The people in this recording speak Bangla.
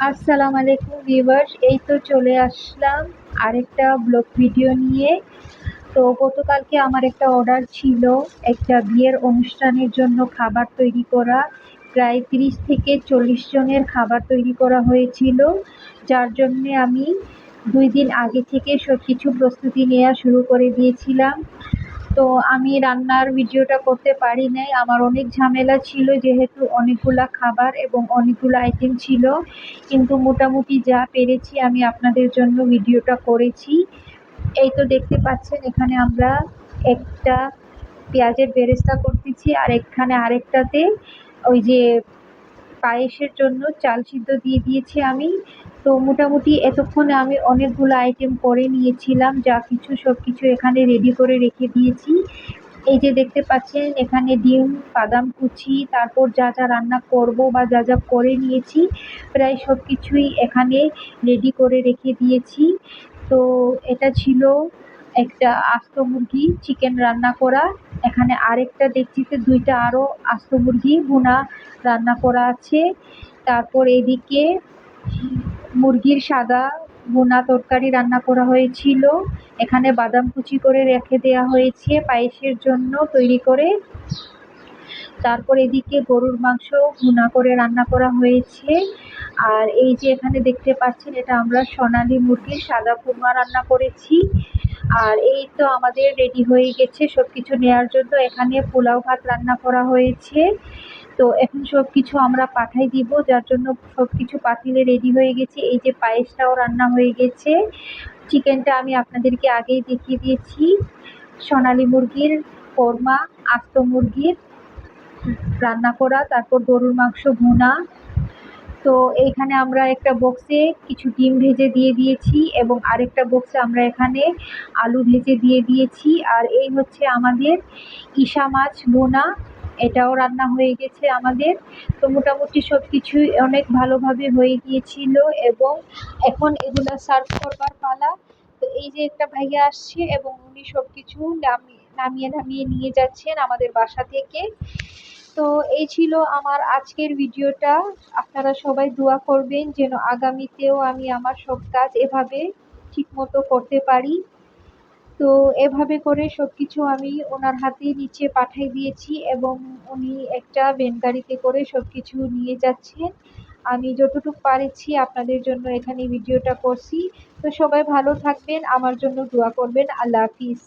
আসসালামু আলাইকুম ভিউয়ার্স, এই তো চলে আসলাম আরেকটা ব্লগ ভিডিও নিয়ে। তো গতকালকে আমার একটা অর্ডার ছিল একটা বিয়ের অনুষ্ঠানের জন্য খাবার তৈরি করা। প্রায় 30 থেকে 40 জনের খাবার তৈরি করা হয়েছিল, যার জন্যে আমি 2 দিন আগে থেকে সব কিছু প্রস্তুতি নেওয়া শুরু করে দিয়েছিলাম। তো আমি রান্নার ভিডিওটা করতে পারি নাই, আমার অনেক ঝামেলা ছিল যেহেতু অনেকগুলা খাবার এবং অনেকগুলো আইটেম ছিল, কিন্তু মোটামুটি যা পেরেছি আমি আপনাদের জন্য ভিডিওটা করেছি। এই তো দেখতে পাচ্ছেন এখানে আমরা একটা পেঁয়াজের বেরেস্তা করতেছি, আর এখানে আরেকটাতে ওই যে পায়েসের জন্য চাল সিদ্ধ দিয়ে দিয়েছি আমি। তো মোটামুটি এতক্ষণে আমি অনেকগুলো আইটেম করে নিয়েছিলাম, যা কিছু সব কিছু এখানে রেডি করে রেখে দিয়েছি। এই যে দেখতে পাচ্ছেন এখানে ডিম, বাদাম কুচি, তারপর যা যা রান্না করব বা যা যা করে নিয়েছি প্রায় সব কিছুই এখানে রেডি করে রেখে দিয়েছি। তো এটা ছিল একটা আস্ত মুরগি চিকেন রান্না করা। এখানে আরেকটা ডেকচিতে 2টা আরও আস্ত মুরগি ভুনা রান্না করা আছে। তারপর এদিকে মুরগির সাদা ভুনা তরকারি রান্না করা হয়েছিল। এখানে বাদাম কুচি করে রেখে দেওয়া হয়েছে পায়েসের জন্য তৈরি করে। তারপর এদিকে গরুর মাংস ভুনা করে রান্না করা হয়েছে। আর এই যে এখানে দেখতে পাচ্ছেন এটা আমরা সোনালী মুরগির সাদা কুরমা রান্না করেছি। আর এই তো আমাদের রেডি হয়ে গেছে সবকিছু নেওয়ার জন্য। এখানে পোলাও ভাত রান্না করা হয়েছে। তো এখন সবকিছু আমরা পাঠাই দিব, যার জন্য সবকিছু পাতিলে রেডি হয়ে গেছে। এই যে পায়েসটাও রান্না হয়ে গেছে। চিকেনটা আমি আপনাদেরকে আগেই দেখিয়ে দিয়েছি, সোনালী মুরগির কোরমা, আস্ত মুরগির রান্না করা, তারপর গরুর মাংস ভুনা। তো এইখানে আমরা একটা বক্সে কিছু ডিম ভেজে দিয়ে দিয়েছি এবং আরেকটা বক্সে আমরা এখানে আলু ভেজে দিয়ে দিয়েছি। আর এই হচ্ছে আমাদের ইসা মাছ ভুনা, এটাও রান্না হয়ে গেছে আমাদের। তো মোটামুটি সব কিছুই অনেক ভালোভাবে হয়ে গিয়েছিল এবং এখন এগুলা সার্ভ করবার পালা। তো এই যে একটা ভাইয়া আসছে এবং উনি সব কিছু নামিয়ে নামিয়ে নিয়ে যাচ্ছেন আমাদের বাসা থেকে। তো এই ছিল আমার আজকের ভিডিওটা। আপনারা সবাই দোয়া করবেন যেন আগামীতেও আমি আমার সব কাজ এভাবে ঠিকমতো করতে পারি। তো এভাবে করে সবকিছু আমি ওনার হাতে নিচে পাঠিয়ে দিয়েছি এবং উনি একটা ভ্যান গাড়িতে করে সবকিছু নিয়ে যাচ্ছেন। আমি যতটুকু পারেছি আপনাদের জন্য এখানে ভিডিওটা করছি। তো সবাই ভালো থাকবেন, আমার জন্য দোয়া করবেন। আল্লাহ হাফিজ।